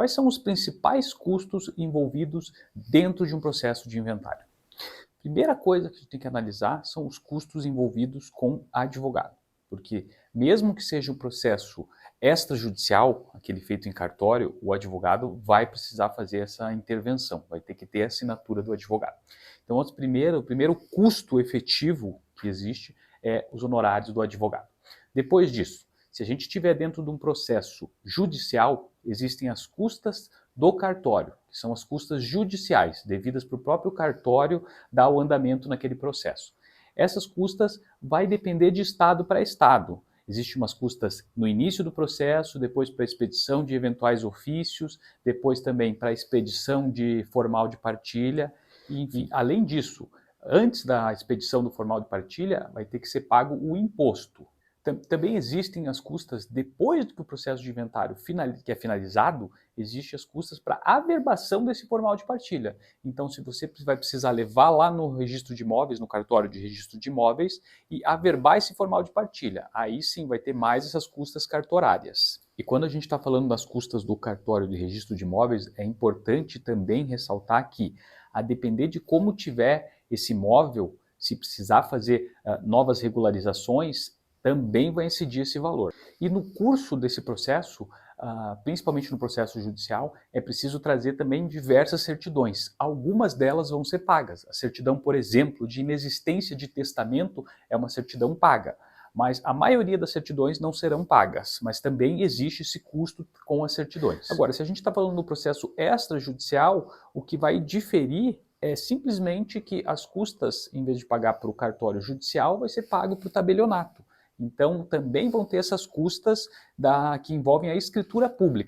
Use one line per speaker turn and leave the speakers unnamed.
Quais são os principais custos envolvidos dentro de um processo de inventário? Primeira coisa que a gente tem que analisar são os custos envolvidos com advogado, porque mesmo que seja um processo extrajudicial, aquele feito em cartório, o advogado vai precisar fazer essa intervenção, vai ter que ter a assinatura do advogado. Então, o primeiro custo efetivo que existe é os honorários do advogado. Depois disso, se a gente estiver dentro de um processo judicial, existem as custas do cartório, que são as custas judiciais, devidas para o próprio cartório dar o andamento naquele processo. Essas custas vai depender de estado para estado. Existem umas custas no início do processo, depois para a expedição de eventuais ofícios, depois também para a expedição de formal de partilha. E além disso, antes da expedição do formal de partilha, vai ter que ser pago o imposto. Também existem as custas, depois que o processo de inventário que é finalizado, existem as custas para averbação desse formal de partilha. Então, se você vai precisar levar lá no registro de imóveis, no cartório de registro de imóveis, e averbar esse formal de partilha, aí sim vai ter mais essas custas cartorárias. E quando a gente está falando das custas do cartório de registro de imóveis, é importante também ressaltar que, a depender de como tiver esse imóvel, se precisar fazer novas regularizações, também vai incidir esse valor. E no curso desse processo, principalmente no processo judicial, é preciso trazer também diversas certidões. Algumas delas vão ser pagas. A certidão, por exemplo, de inexistência de testamento é uma certidão paga. Mas a maioria das certidões não serão pagas, mas também existe esse custo com as certidões. Agora, se a gente está falando no processo extrajudicial, o que vai diferir é simplesmente que as custas, em vez de pagar para o cartório judicial, vai ser pago para o tabelionato. Então, também vão ter essas custas que envolvem a escritura pública.